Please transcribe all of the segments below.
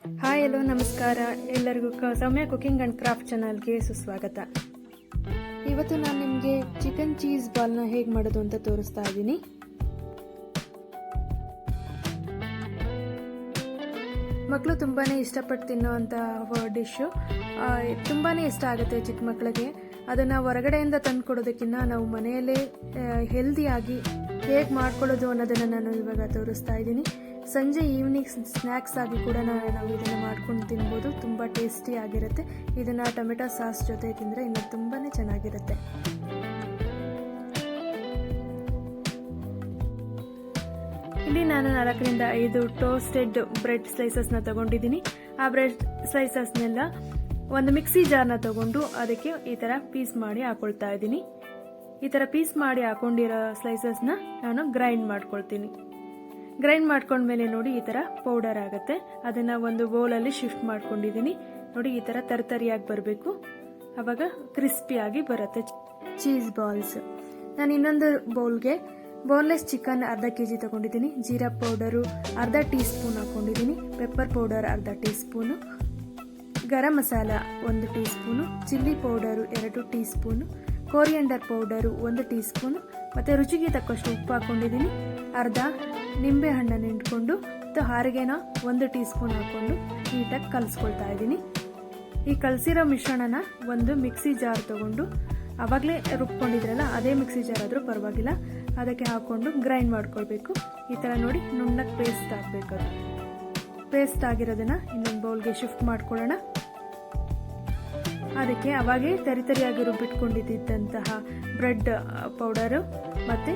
Hi hello ನಮಸ್ಕಾರ ಎಲ್ಲರಿಗೂ ಸೌಮ್ಯ cooking and craft ಚಾನಲ್ಗೆ ಸುಸ್ವಾಗತ. ಇವತ್ತು ನಾನು ನಿಮಗೆ ಚಿಕನ್ ಚೀಸ್ ಬಾಲ್ನ ಹೇಗೆ ಮಾಡೋದು ಅಂತ ತೋರಿಸ್ತಾ ಇದ್ದೀನಿ. ಮಕ್ಕಳು ತುಂಬಾ ಇಷ್ಟಪಟ್ಟು ತಿನ್ನೋವಂಥ ಡಿಶ್ಶು. ತುಂಬಾ ಇಷ್ಟ ಆಗುತ್ತೆ ಚಿಕ್ಕ ಮಕ್ಕಳಿಗೆ. ಅದನ್ನು ಹೊರಗಡೆಯಿಂದ ತಂದು ಕೊಡೋದಕ್ಕಿಂತ ನಾವು ಮನೆಯಲ್ಲೇ ಹೆಲ್ದಿಯಾಗಿ ಹೇಗೆ ಮಾಡ್ಕೊಳ್ಳೋದು ಅನ್ನೋದನ್ನು ನಾನು ಇವಾಗ ತೋರಿಸ್ತಾ ಇದ್ದೀನಿ. ಸಂಜೆ ಈವ್ನಿಂಗ್ ಸ್ನ್ಯಾಕ್ಸ್ ಆಗಿ ಕೂಡ ನಾವು ಇದನ್ನು ಮಾಡ್ಕೊಂಡು ತಿನ್ಬೋದು. ತುಂಬ ಟೇಸ್ಟಿ ಆಗಿರುತ್ತೆ. ಇದನ್ನು ಟೊಮೆಟೊ ಸಾಸ್ ಜೊತೆ ತಿಂದರೆ ಇನ್ನು ತುಂಬಾ ಚೆನ್ನಾಗಿರುತ್ತೆ. ಇಲ್ಲಿ ನಾನು 4ರಿಂದ 5 ಟೋಸ್ಟೆಡ್ ಬ್ರೆಡ್ ಸ್ಲೈಸಸ್ನ ತಗೊಂಡಿದ್ದೀನಿ. ಆ ಬ್ರೆಡ್ ಸ್ಲೈಸಸ್ನೆಲ್ಲ ಒಂದು ಮಿಕ್ಸಿ ಜಾರ್ನ ತಗೊಂಡು ಅದಕ್ಕೆ ಈ ಥರ ಪೀಸ್ ಮಾಡಿ ಹಾಕೊಳ್ತಾ ಇದ್ದೀನಿ. ಈ ಥರ ಪೀಸ್ ಮಾಡಿ ಹಾಕೊಂಡಿರೋ ಸ್ಲೈಸಸ್ನ ನಾನು ಗ್ರೈಂಡ್ ಮಾಡ್ಕೊಳ್ತೀನಿ. ಗ್ರೈಂಡ್ ಮಾಡ್ಕೊಂಡ್ಮೇಲೆ ನೋಡಿ ಈ ಥರ ಪೌಡರ್ ಆಗುತ್ತೆ. ಅದನ್ನು ಒಂದು ಬೌಲಲ್ಲಿ ಶಿಫ್ಟ್ ಮಾಡ್ಕೊಂಡಿದ್ದೀನಿ. ನೋಡಿ ಈ ಥರ ತರತರಿಯಾಗಿ ಬರಬೇಕು. ಆವಾಗ ಕ್ರಿಸ್ಪಿಯಾಗಿ ಬರುತ್ತೆ ಚೀಸ್ ಬಾಲ್ಸ್. ನಾನು ಇನ್ನೊಂದು ಬೌಲ್ಗೆ ಬೋನ್ಲೆಸ್ ಚಿಕನ್ ಅರ್ಧ kg ತಗೊಂಡಿದ್ದೀನಿ. ಜೀರಾ ಪೌಡರು ಅರ್ಧ ಟೀ ಸ್ಪೂನ್ ಹಾಕೊಂಡಿದ್ದೀನಿ. ಪೆಪ್ಪರ್ ಪೌಡರ್ ಅರ್ಧ teaspoon, garam masala 1 teaspoon, chilli powder 2 teaspoon, coriander powder 1 teaspoon, ಮತ್ತು ರುಚಿಗೆ ತಕ್ಕಷ್ಟು ಉಪ್ಪು ಹಾಕೊಂಡಿದ್ದೀನಿ. ಅರ್ಧ ನಿಂಬೆ ಹಣ್ಣನ್ನು ಇಟ್ಕೊಂಡು ಮತ್ತು ಹಾರಿಗೆನ 1 ಟೀ ಸ್ಪೂನ್ ಹಾಕ್ಕೊಂಡು ನೀಟಾಗಿ ಕಲಿಸ್ಕೊಳ್ತಾ ಇದ್ದೀನಿ. ಈ ಕಲಸಿರೋ ಮಿಶ್ರಣನ ಒಂದು ಮಿಕ್ಸಿ ಜಾರ್ ತಗೊಂಡು ಆವಾಗಲೇ ರುಬ್ಕೊಂಡಿದ್ರಲ್ಲ ಅದೇ ಮಿಕ್ಸಿ ಜಾರ್ ಆದರೂ ಪರವಾಗಿಲ್ಲ, ಅದಕ್ಕೆ ಹಾಕ್ಕೊಂಡು ಗ್ರೈಂಡ್ ಮಾಡ್ಕೊಳ್ಬೇಕು. ಈ ಥರ ನೋಡಿ ನುಣ್ಣಗೆ ಪೇಸ್ಟ್ ಆಗಬೇಕು. ಅದು ಪೇಸ್ಟ್ ಆಗಿರೋದನ್ನು ಇನ್ನೊಂದು ಬೌಲ್ಗೆ ಶಿಫ್ಟ್ ಮಾಡ್ಕೊಳ್ಳೋಣ. ಅದಕ್ಕೆ ಅವಾಗೇ ತರಿಯಾಗಿ ರುಬ್ಬಿಟ್ಕೊಂಡಿದ್ದಂತಹ ಬ್ರೆಡ್ ಪೌಡರು ಮತ್ತು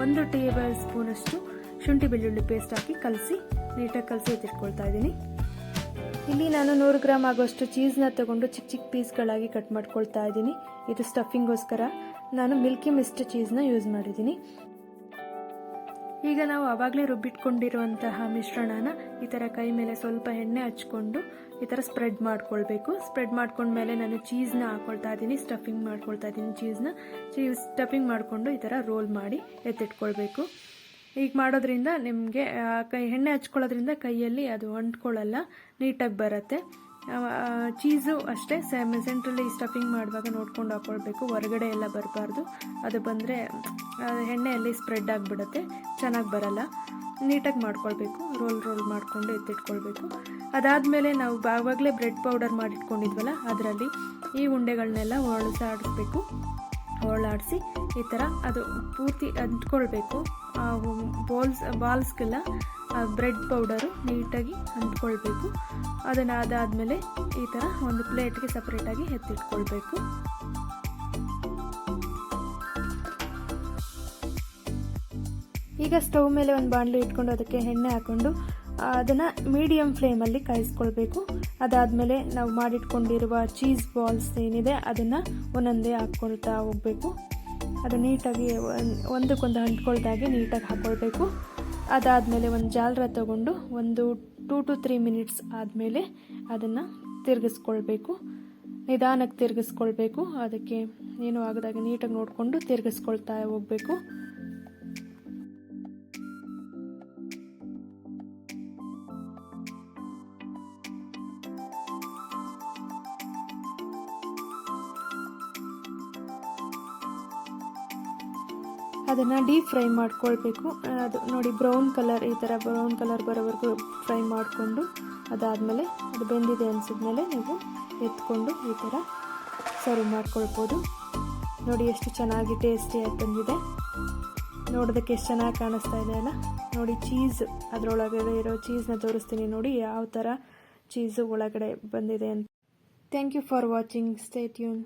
1 ಟೇಬಲ್ ಸ್ಪೂನಷ್ಟು ಶುಂಠಿ ಬೆಳ್ಳುಳ್ಳಿ ಪೇಸ್ಟ್ ಹಾಕಿ ನೀಟಾಗಿ ಕಲಸಿ ಎತ್ತಿಟ್ಕೊಳ್ತಾ ಇದ್ದೀನಿ. ಇಲ್ಲಿ ನಾನು 100 ಗ್ರಾಮ್ ಆಗೋಷ್ಟು ಚೀಸ್ನ ತಗೊಂಡು ಚಿಕ್ಕ ಚಿಕ್ಕ ಪೀಸ್ಗಳಾಗಿ ಕಟ್ ಮಾಡ್ಕೊಳ್ತಾ ಇದ್ದೀನಿ. ಇದು ಸ್ಟಫಿಂಗೋಸ್ಕರ ನಾನು ಮಿಲ್ಕಿ ಮಿಸ್ಟ್ ಚೀಸ್ನ ಯೂಸ್ ಮಾಡಿದ್ದೀನಿ. ಈಗ ನಾವು ಆವಾಗಲೇ ರುಬ್ಬಿಟ್ಕೊಂಡಿರುವಂತಹ ಮಿಶ್ರಣನ ಈ ಥರ ಕೈ ಮೇಲೆ ಸ್ವಲ್ಪ ಎಣ್ಣೆ ಹಚ್ಕೊಂಡು ಈ ಥರ ಸ್ಪ್ರೆಡ್ ಮಾಡ್ಕೊಳ್ಬೇಕು. ಸ್ಪ್ರೆಡ್ ಮಾಡ್ಕೊಂಡ್ಮೇಲೆ ನಾನು ಚೀಸ್ನ ಹಾಕೊಳ್ತಾ ಇದ್ದೀನಿ, ಸ್ಟಫಿಂಗ್ ಮಾಡ್ಕೊಳ್ತಾ ಇದ್ದೀನಿ. ಚೀಸ್ ಸ್ಟಫಿಂಗ್ ಮಾಡಿಕೊಂಡು ಈ ಥರ ರೋಲ್ ಮಾಡಿ ಎತ್ತಿಟ್ಕೊಳ್ಬೇಕು. ಈಗ ಮಾಡೋದ್ರಿಂದ ನಿಮಗೆ ಎಣ್ಣೆ ಹಚ್ಕೊಳ್ಳೋದ್ರಿಂದ ಕೈಯಲ್ಲಿ ಅದು ಅಂಟ್ಕೊಳ್ಳಲ್ಲ, ನೀಟಾಗಿ ಬರುತ್ತೆ. ಚೀಸು ಅಷ್ಟೇ ಸೆಂಟ್ರಲ್ಲಿ ಸ್ಟಫಿಂಗ್ ಮಾಡುವಾಗ ನೋಡ್ಕೊಂಡು ಹಾಕ್ಕೊಳ್ಬೇಕು, ಹೊರಗಡೆ ಎಲ್ಲ ಬರಬಾರ್ದು. ಅದು ಬಂದರೆ ಎಣ್ಣೆಯಲ್ಲಿ ಸ್ಪ್ರೆಡ್ ಆಗಿಬಿಡುತ್ತೆ, ಚೆನ್ನಾಗಿ ಬರಲ್ಲ. ನೀಟಾಗಿ ಮಾಡ್ಕೊಳ್ಬೇಕು. ರೋಲ್ ಮಾಡಿಕೊಂಡು ಎತ್ತಿಟ್ಕೊಳ್ಬೇಕು. ಅದಾದಮೇಲೆ ನಾವು ಆವಾಗಲೇ ಬ್ರೆಡ್ ಪೌಡರ್ ಮಾಡಿಟ್ಕೊಂಡಿದ್ವಲ್ಲ ಅದರಲ್ಲಿ ಈ ಉಂಡೆಗಳನ್ನೆಲ್ಲ ಹೊರಳಾಡಿಸಿ ಈ ಥರ ಅದು ಪೂರ್ತಿ ಅಂಟ್ಕೊಳ್ಬೇಕು. ಬಾಲ್ಸ್ಗೆಲ್ಲ ಬ್ರೆಡ್ ಪೌಡರು ನೀಟಾಗಿ ಅಂಟ್ಕೊಳ್ಬೇಕು. ಅದಾದಮೇಲೆ ಈ ಥರ ಒಂದು ಪ್ಲೇಟ್ಗೆ ಸಪ್ರೇಟಾಗಿ ಎತ್ತಿಟ್ಕೊಳ್ಬೇಕು. ಈಗ ಸ್ಟವ್ ಮೇಲೆ ಒಂದು ಬಾಣಲೆ ಇಟ್ಕೊಂಡು ಅದಕ್ಕೆ ಎಣ್ಣೆ ಹಾಕ್ಕೊಂಡು ಅದನ್ನು ಮೀಡಿಯಮ್ ಫ್ಲೇಮಲ್ಲಿ ಕಾಯಿಸ್ಕೊಳ್ಬೇಕು. ಅದಾದಮೇಲೆ ನಾವು ಮಾಡಿಟ್ಕೊಂಡಿರುವ ಚೀಸ್ ಬಾಲ್ಸ್ ಏನಿದೆ ಅದನ್ನು ಒಂದೊಂದೇ ಹಾಕ್ಕೊಳ್ತಾ ಹೋಗಬೇಕು. ಅದು ನೀಟಾಗಿ ಒಂದಕ್ಕೊಂದು ಅಂಟ್ಕೊಳ್ದಾಗೆ ನೀಟಾಗಿ ಹಾಕ್ಕೊಳ್ಬೇಕು. ಅದಾದಮೇಲೆ ಒಂದು ಜಾಲರ ತಗೊಂಡು ಒಂದು 2 to 3 ಮಿನಿಟ್ಸ್ ಆದಮೇಲೆ ಅದನ್ನು ತಿರುಗಿಸ್ಕೊಳ್ಬೇಕು. ನಿಧಾನಕ್ಕೆ ತಿರುಗಿಸ್ಕೊಳ್ಬೇಕು. ಅದಕ್ಕೆ ಏನೂ ಆಗದಾಗೆ ನೀಟಾಗಿ ನೋಡಿಕೊಂಡು ತಿರುಗಿಸ್ಕೊಳ್ತಾ ಹೋಗಬೇಕು. ಅದನ್ನು ಡೀಪ್ ಫ್ರೈ ಮಾಡ್ಕೊಳ್ಬೇಕು. ಅದು ನೋಡಿ ಬ್ರೌನ್ ಕಲರ್, ಈ ಥರ ಬ್ರೌನ್ ಕಲರ್ ಬರೋವರೆಗೂ ಫ್ರೈ ಮಾಡಿಕೊಂಡು ಅದಾದಮೇಲೆ ಅದು ಬೆಂದಿದೆ ಅನಿಸಿದ್ಮೇಲೆ ನೀವು ಎತ್ಕೊಂಡು ಈ ಥರ ಸರ್ವ್ ಮಾಡ್ಕೊಳ್ಬೋದು. ನೋಡಿ ಎಷ್ಟು ಚೆನ್ನಾಗಿ ಟೇಸ್ಟಿಯಾಗಿ ಬಂದಿದೆ. ನೋಡೋದಕ್ಕೆ ಎಷ್ಟು ಚೆನ್ನಾಗಿ ಕಾಣಿಸ್ತಾ ಇದೆ ಅಲ್ಲ. ನೋಡಿ ಚೀಸ್ ಅದರೊಳಗಡೆ ಇರೋ ಚೀಸ್ನ ತೋರಿಸ್ತೀನಿ ನೋಡಿ ಯಾವ ಥರ ಚೀಸು ಒಳಗಡೆ ಬಂದಿದೆ ಅಂತ. Thank you for watching. Stay tune.